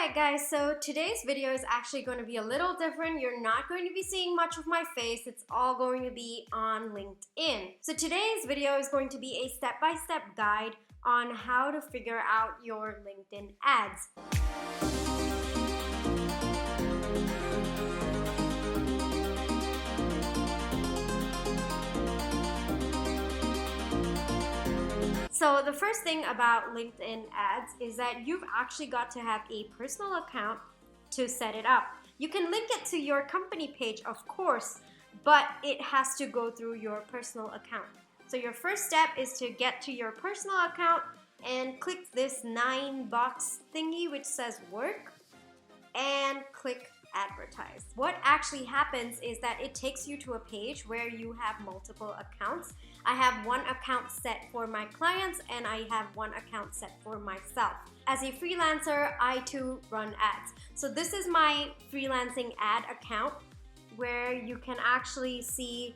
Alright guys, so today's video is actually going to be a little different. You're not going to be seeing much of my face. It's all going to be on LinkedIn. So today's video is going to be a step-by-step guide on how to figure out your LinkedIn ads. So the first thing about LinkedIn ads is that you've actually got to have a personal account to set it up. You can link it to your company page, of course, but it has to go through your personal account. So your first step is to get to your personal account and click this 9-box thingy which says work and click advertise. What actually happens is that it takes you to a page where you have multiple accounts. I have one account set for my clients and I have one account set for myself. As a freelancer, I too run ads. So this is my freelancing ad account where you can actually see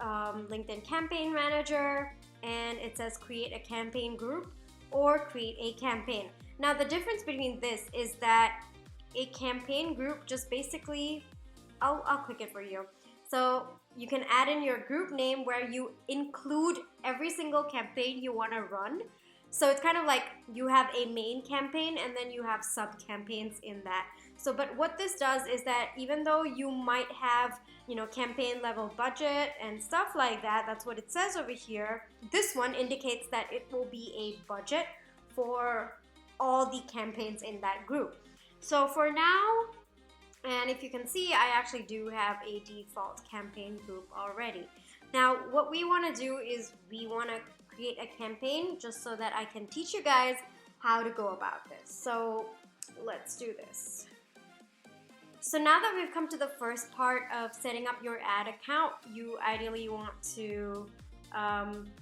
LinkedIn Campaign Manager, and it says create a campaign group or create a campaign. Now the difference between this is that a campaign group just basically, I'll click it for you. So you can add in your group name where you include every single campaign you want to run. So it's kind of like you have a main campaign and then you have sub campaigns in that. So but what this does is that even though you might have, campaign level budget and stuff like that, that's what it says over here, this one indicates that it will be a budget for all the campaigns in that group. So for now, and if you can see, I actually do have a default campaign group already. Now, what we want to do is we want to create a campaign just so that I can teach you guys how to go about this. So let's do this. So now that we've come to the first part of setting up your ad account, you ideally want to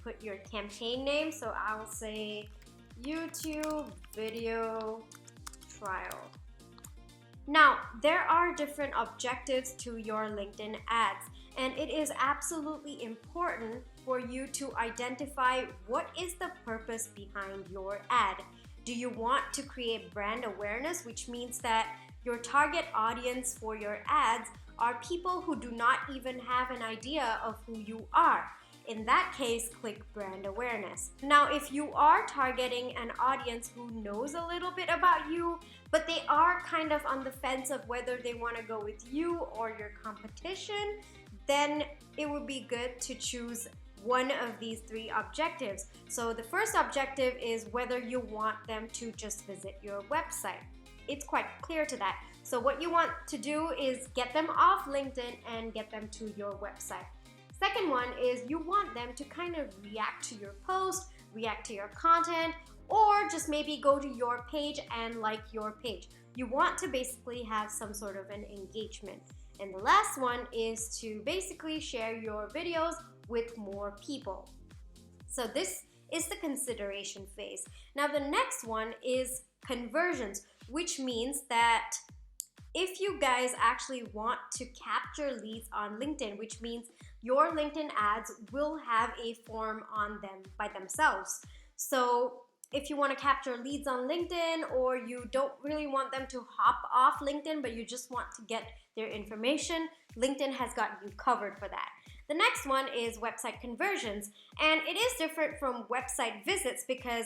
put your campaign name. So I'll say YouTube video trial. Now, there are different objectives to your LinkedIn ads, and it is absolutely important for you to identify what is the purpose behind your ad. Do you want to create brand awareness, which means that your target audience for your ads are people who do not even have an idea of who you are? In that case, click brand awareness. Now, if you are targeting an audience who knows a little bit about you, but they are kind of on the fence of whether they want to go with you or your competition, then it would be good to choose one of these three objectives. So the first objective is whether you want them to just visit your website. It's quite clear to that. So what you want to do is get them off LinkedIn and get them to your website. Second one is you want them to kind of react to your post, react to your content, or just maybe go to your page and like your page. You want to basically have some sort of an engagement. And the last one is to basically share your videos with more people. So this is the consideration phase. Now the next one is conversions, which means that if you guys actually want to capture leads on LinkedIn, which means your LinkedIn ads will have a form on them by themselves. So if you want to capture leads on LinkedIn, or you don't really want them to hop off LinkedIn, but you just want to get their information, LinkedIn has got you covered for that. The next one is website conversions, and it is different from website visits because,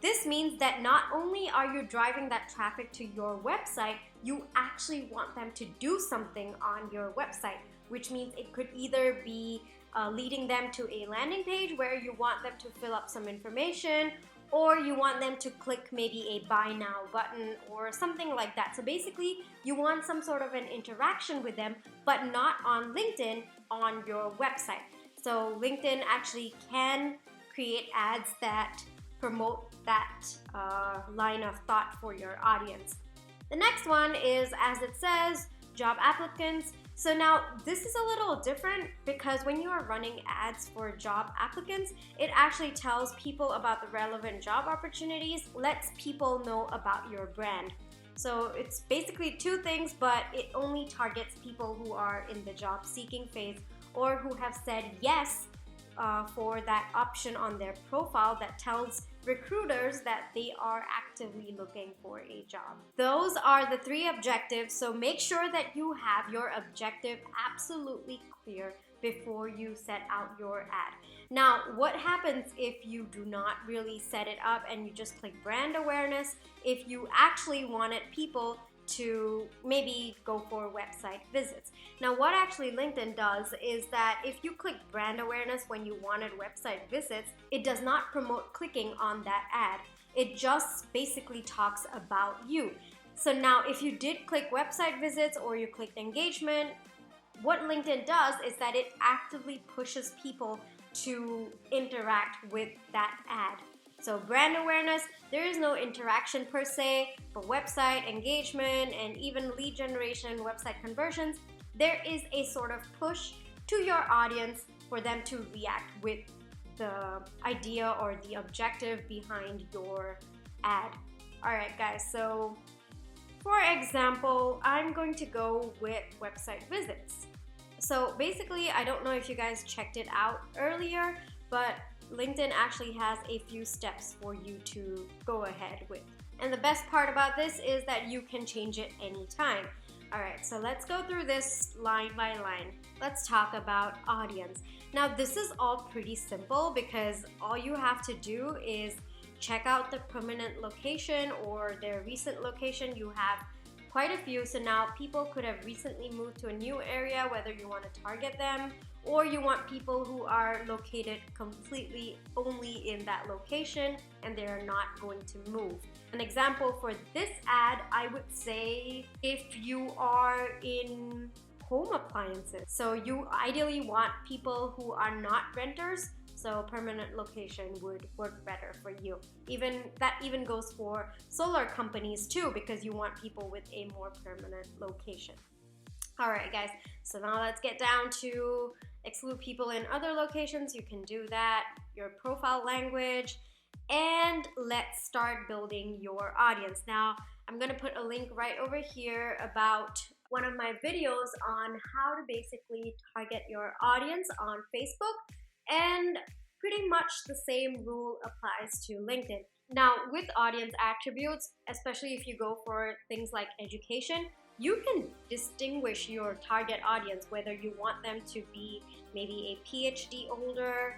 this means that not only are you driving that traffic to your website, you actually want them to do something on your website, which means it could either be leading them to a landing page where you want them to fill up some information, or you want them to click maybe a buy now button or something like that. So basically, you want some sort of an interaction with them, but not on LinkedIn, on your website. So LinkedIn actually can create ads that promote that line of thought for your audience. The next one is, as it says, job applicants. So now this is a little different because when you are running ads for job applicants, it actually tells people about the relevant job opportunities, lets people know about your brand. So it's basically two things, but it only targets people who are in the job seeking phase or who have said yes for that option on their profile that tells recruiters that they are actively looking for a job. Those are the 3 objectives, so make sure that you have your objective absolutely clear before you set out your ad. Now, what happens if you do not really set it up and you just click brand awareness, if you actually wanted people to maybe go for website visits? Now, what actually LinkedIn does is that if you click brand awareness when you wanted website visits, it does not promote clicking on that ad. It just basically talks about you. So now if you did click website visits or you clicked engagement, what LinkedIn does is that it actively pushes people to interact with that ad. So brand awareness, there is no interaction per se, but website engagement and even lead generation, website conversions, there is a sort of push to your audience for them to react with the idea or the objective behind your ad. Alright guys, so for example, I'm going to go with website visits. So basically, I don't know if you guys checked it out earlier, but LinkedIn actually has a few steps for you to go ahead with. And the best part about this is that you can change it anytime. Alright, so let's go through this line by line. Let's talk about audience. Now this is all pretty simple because all you have to do is check out the permanent location or their recent location. You have quite a few, so now people could have recently moved to a new area, whether you want to target them or you want people who are located completely only in that location and they are not going to move. An example for this ad, I would say if you are in home appliances, so you ideally want people who are not renters, so permanent location would work better for you. That even goes for solar companies too, because you want people with a more permanent location. Alright guys, so now let's get down to exclude people in other locations. You can do that, your profile language, and let's start building your audience. Now, I'm gonna put a link right over here about one of my videos on how to basically target your audience on Facebook, and pretty much the same rule applies to LinkedIn. Now, with audience attributes, especially if you go for things like education, you can distinguish your target audience, whether you want them to be maybe a PhD holder,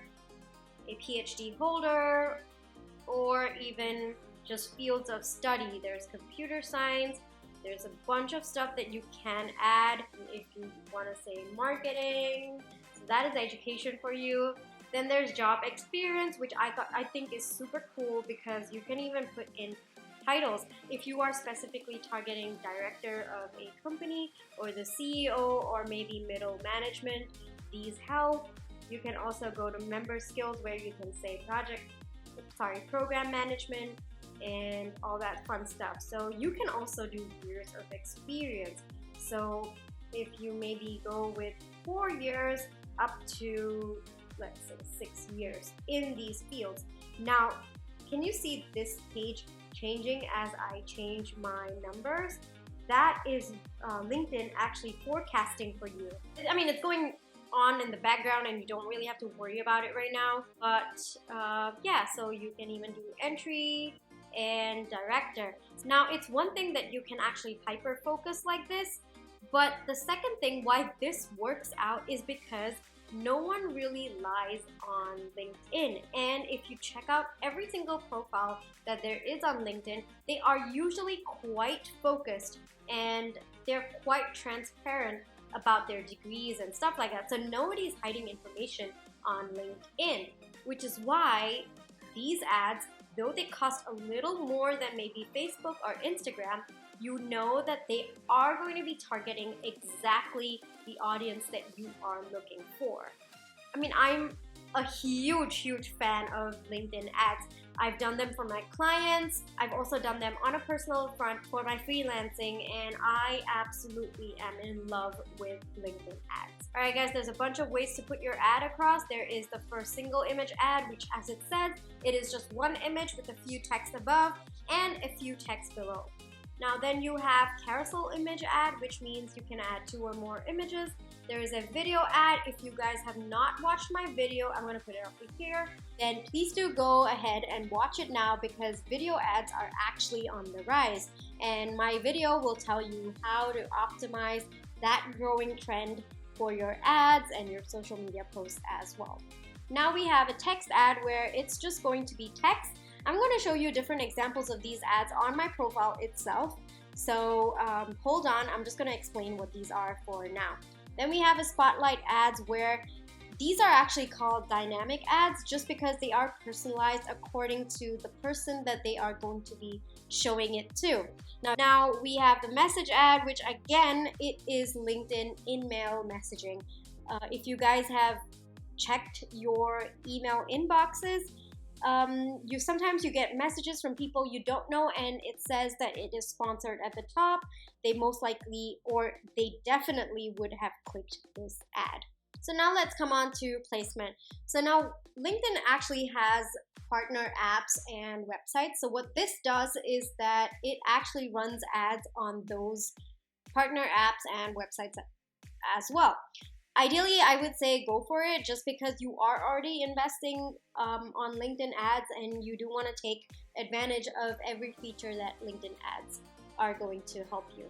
or even just fields of study. There's computer science, there's a bunch of stuff that you can add. If you want to say marketing, so that is education for you. Then there's job experience, which I think is super cool because you can even put in titles. If you are specifically targeting director of a company or the CEO or maybe middle management, these help. You can also go to member skills where you can say program management and all that fun stuff. So you can also do years of experience. So if you maybe go with 4 years up to, let's say, 6 years in these fields. Now, can you see this page changing as I change my numbers? That is LinkedIn actually forecasting for you. I mean, it's going on in the background and you don't really have to worry about it right now, but yeah, so you can even do entry and director. Now, it's one thing that you can actually hyper focus like this, but the second thing why this works out is because no one really lies on LinkedIn. And if you check out every single profile that there is on LinkedIn, they are usually quite focused and they're quite transparent about their degrees and stuff like that. So nobody's hiding information on LinkedIn, which is why these ads, though they cost a little more than maybe Facebook or Instagram, you know that they are going to be targeting exactly the audience that you are looking for. I mean, I'm a huge fan of LinkedIn ads. I've done them for my clients. I've also done them on a personal front for my freelancing, and I absolutely am in love with LinkedIn ads. Alright guys, there's a bunch of ways to put your ad across. There is the first single image ad, which as it says, it is just one image with a few text above and a few text below. Now then you have carousel image ad, which means you can add 2 or more images. There is a video ad. If you guys have not watched my video, I'm going to put it over here. Then please do go ahead and watch it now, because video ads are actually on the rise. And my video will tell you how to optimize that growing trend for your ads and your social media posts as well. Now we have a text ad where it's just going to be text. I'm going to show you different examples of these ads on my profile itself. So hold on, I'm just going to explain what these are for now. Then we have a spotlight ads where these are actually called dynamic ads just because they are personalized according to the person that they are going to be showing it to. Now we have the message ad, which again, it is LinkedIn in-mail messaging. If you guys have checked your email inboxes, sometimes you get messages from people you don't know, and it says that it is sponsored at the top. They most likely, or they definitely would have clicked this ad. So now let's come on to placement. So now LinkedIn actually has partner apps and websites. So what this does is that it actually runs ads on those partner apps and websites as well. Ideally, I would say go for it just because you are already investing on LinkedIn ads, and you do want to take advantage of every feature that LinkedIn ads are going to help you.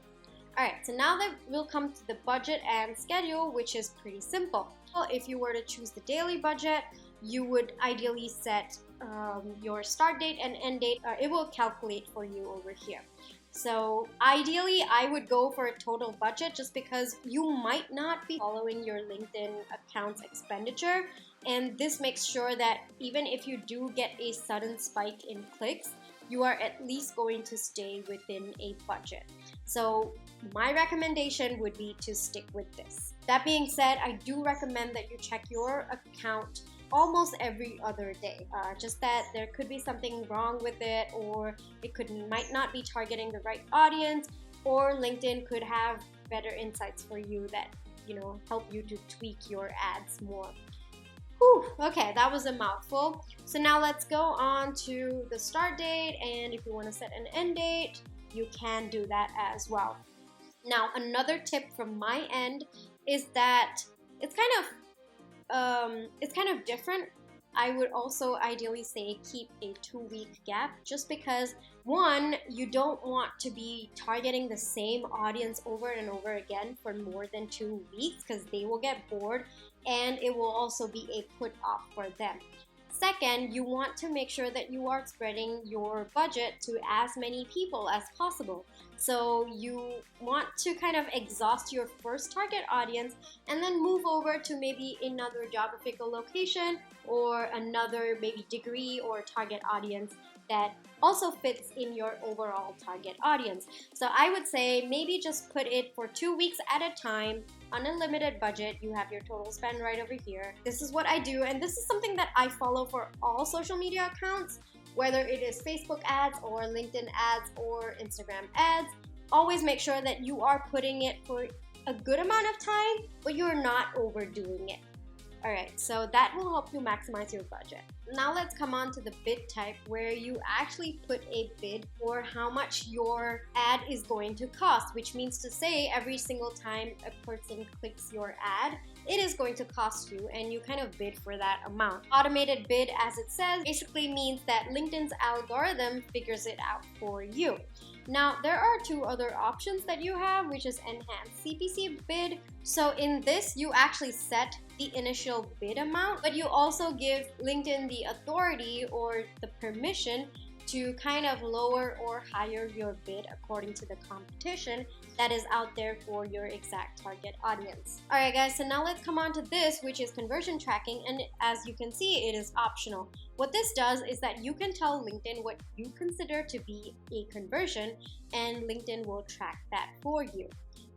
Alright, so now that we'll come to the budget and schedule, which is pretty simple. Well, if you were to choose the daily budget, you would ideally set your start date and end date. It will calculate for you over here. So ideally, I would go for a total budget just because you might not be following your LinkedIn account's expenditure. And this makes sure that even if you do get a sudden spike in clicks, you are at least going to stay within a budget. So my recommendation would be to stick with this. That being said, I do recommend that you check your account almost every other day. Just that there could be something wrong with it, or it might not be targeting the right audience, or LinkedIn could have better insights for you that help you to tweak your ads more. Whew, okay, that was a mouthful. So now let's go on to the start date, and if you want to set an end date, you can do that as well. Now, another tip from my end is that it's kind of different. I would also ideally say keep a 2-week gap, just because one, you don't want to be targeting the same audience over and over again for more than 2 weeks, because they will get bored and it will also be a put off for them. Second, you want to make sure that you are spreading your budget to as many people as possible. So you want to kind of exhaust your first target audience and then move over to maybe another geographical location or another maybe degree or target audience that also fits in your overall target audience. So I would say maybe just put it for 2 weeks at a time on a limited budget. You have your total spend right over here. This is what I do, and this is something that I follow for all social media accounts, whether it is Facebook ads or LinkedIn ads or Instagram ads. Always make sure that you are putting it for a good amount of time, but you're not overdoing it. Alright, so that will help you maximize your budget. Now let's come on to the bid type, where you actually put a bid for how much your ad is going to cost, which means to say every single time a person clicks your ad, it is going to cost you, and you kind of bid for that amount. Automated bid, as it says, basically means that LinkedIn's algorithm figures it out for you. Now, there are 2 other options that you have, which is enhanced CPC bid. So in this, you actually set the initial bid amount, but you also give LinkedIn the authority or the permission to kind of lower or higher your bid according to the competition that is out there for your exact target audience. Alright guys, so now let's come on to this, which is conversion tracking, and as you can see, it is optional. What this does is that you can tell LinkedIn what you consider to be a conversion, and LinkedIn will track that for you.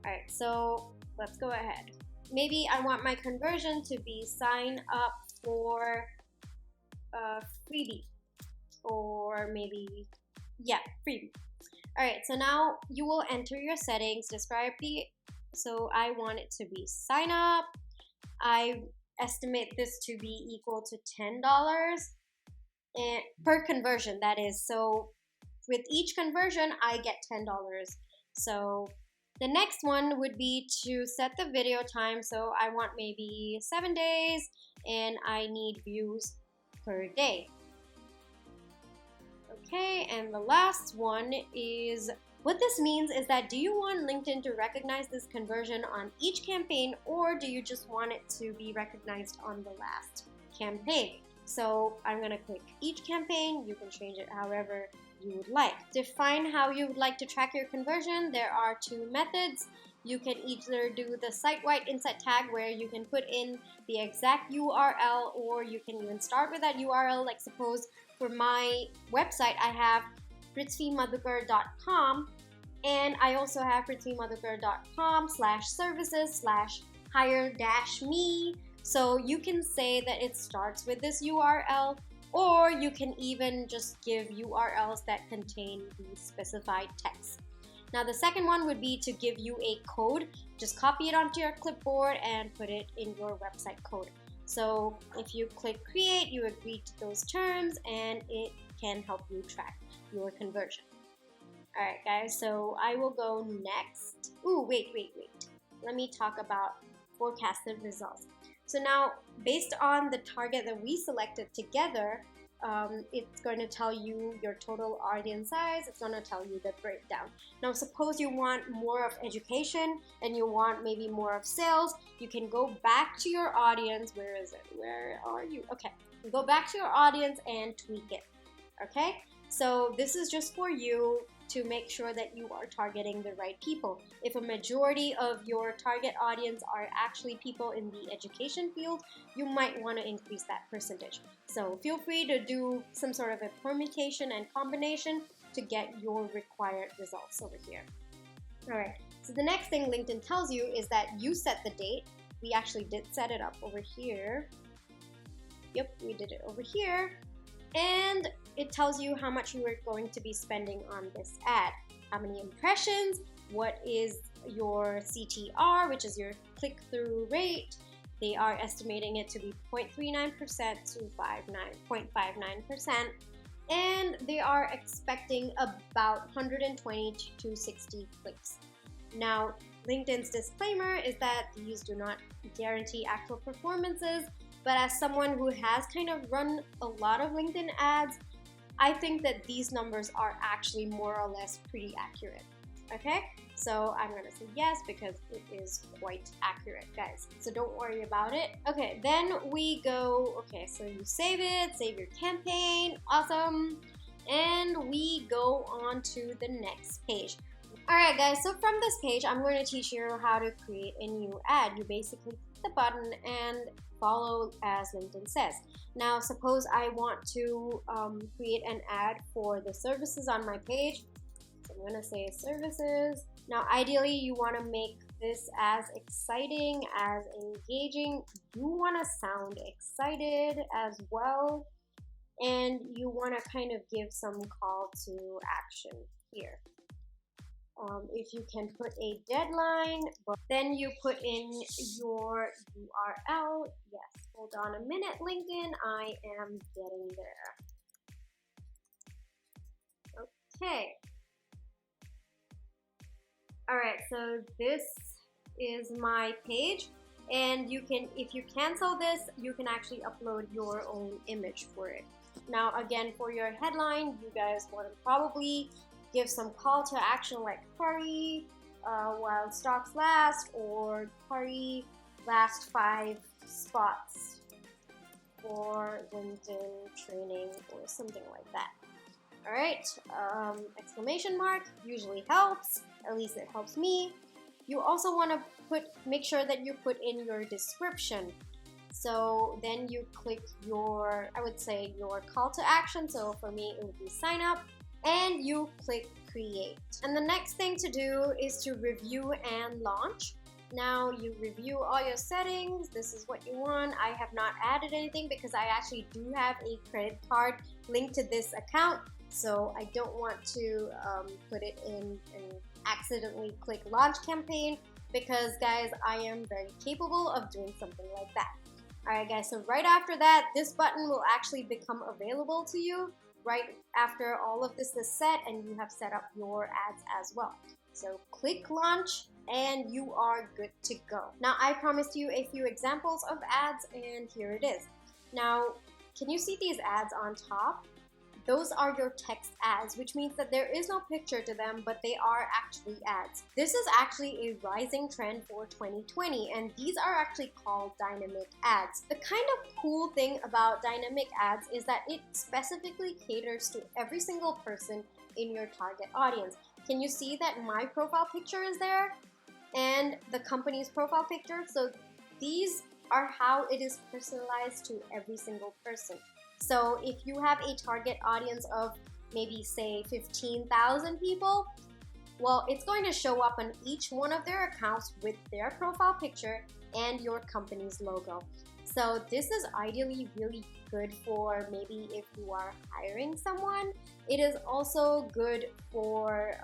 Alright, so let's go ahead. Maybe I want my conversion to be sign up for a freebie, or maybe, freebie. Alright, so now you will enter your settings, so I want it to be sign up. I estimate this to be equal to $10 and per conversion, that is. So with each conversion, I get $10. So The next one would be to set the video time. So I want maybe 7 days and I need views per day. Okay, and the last one is, what this means is that, do you want LinkedIn to recognize this conversion on each campaign, or do you just want it to be recognized on the last campaign? So I'm gonna click each campaign. You can change it however you would like. Define how you would like to track your conversion. There are 2 methods. You can either do the site-wide inset tag where you can put in the exact URL, or you can even start with that URL. Like suppose for my website, I have prithvimadhukar.com, and I also have prithvimadhukar.com/services/hire-me. So you can say that it starts with this URL, or you can even just give URLs that contain the specified text. Now the second one would be to give you a code. Just copy it onto your clipboard and put it in your website code. So if you click create, you agree to those terms and it can help you track your conversion. Alright guys, so I will go next. Ooh, wait. Let me talk about forecasted results. So now, based on the target that we selected together, it's going to tell you your total audience size. It's going to tell you the breakdown. Now, suppose you want more of education and you want maybe more of sales. You can go back to your audience. Where is it? Where are you? Okay, go back to your audience and tweak it. Okay, so this is just for you to make sure that you are targeting the right people. If a majority of your target audience are actually people in the education field, you might want to increase that percentage. So feel free to do some sort of a permutation and combination to get your required results over here. All right, so the next thing LinkedIn tells you is that you set the date. We actually did set it up over here. Yep, we did it over here. And it tells you how much you are going to be spending on this ad, how many impressions, what is your CTR, which is your click-through rate. They are estimating it to be 0.39% to 0.59%, and they are expecting about 120 to 260 clicks. Now, LinkedIn's disclaimer is that these do not guarantee actual performances, but as someone who has kind of run a lot of LinkedIn ads, I think that these numbers are actually more or less pretty accurate. Okay, so I'm gonna say yes because it is quite accurate, guys. So don't worry about it. Okay, then we go, okay, so you save it, save your campaign, awesome. And we go on to the next page. Alright guys, so from this page, I'm going to teach you how to create a new ad. You basically click the button and follow as LinkedIn says. Now, suppose I want to create an ad for the services on my page. So I'm going to say services. Now, ideally, you want to make this as exciting, as engaging. You want to sound excited as well. And you want to kind of give some call to action here. If you can put a deadline, but then you put in your URL. Yes, hold on a minute, LinkedIn. I am getting there. Okay. All right, so this is my page, and you can, if you cancel this, you can actually upload your own image for it. Now, again, for your headline, you guys want to probably give some call to action like hurry while stocks last, or hurry last 5 spots for LinkedIn training or something like that. All right, exclamation mark usually helps, at least it helps me. You also want to make sure that you put in your description. So then you click your, I would say, your call to action. So for me, it would be sign up, and you click create. And the next thing to do is to review and launch. Now you review all your settings. This is what you want. I have not added anything because I actually do have a credit card linked to this account. So I don't want to put it in and accidentally click launch campaign, because guys, I am very capable of doing something like that. Alright guys, so right after that, this button will actually become available to you. right after all of this is set and you have set up your ads as well. So click launch and you are good to go. Now I promised you a few examples of ads and here it is. Now, can you see these ads on top? Those are your text ads, which means that there is no picture to them, but they are actually ads. This is actually a rising trend for 2020, and these are actually called dynamic ads. The kind of cool thing about dynamic ads is that it specifically caters to every single person in your target audience. Can you see that my profile picture is there and the company's profile picture? So these are how it is personalized to every single person. So if you have a target audience of maybe say 15,000 people, well, it's going to show up on each one of their accounts with their profile picture and your company's logo. So this is ideally really good for maybe if you are hiring someone. It is also good for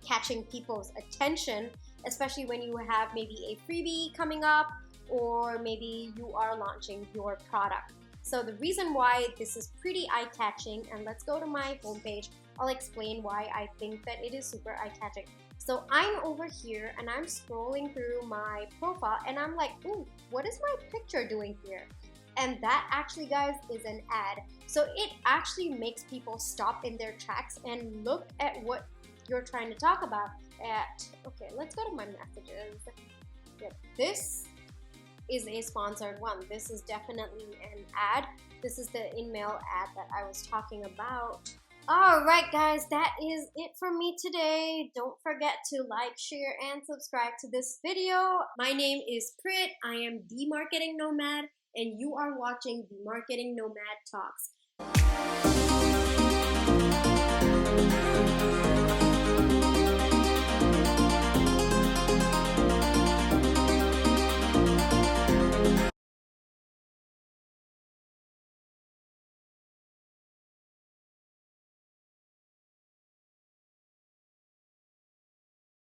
catching people's attention, especially when you have maybe a freebie coming up or maybe you are launching your product. So the reason why this is pretty eye-catching, and let's go to my homepage, I'll explain why I think that it is super eye-catching. So I'm over here and I'm scrolling through my profile and I'm like, ooh, what is my picture doing here? And that actually, guys, is an ad. So it actually makes people stop in their tracks and look at what you're trying to talk about okay, let's go to my messages. Yep, this is a sponsored one. This is definitely an ad. This is the in-mail ad that I was talking about. Alright guys, that is it from me today. Don't forget to like, share, and subscribe to this video. My name is Prit. I am the Marketing Nomad, and you are watching the Marketing Nomad Talks.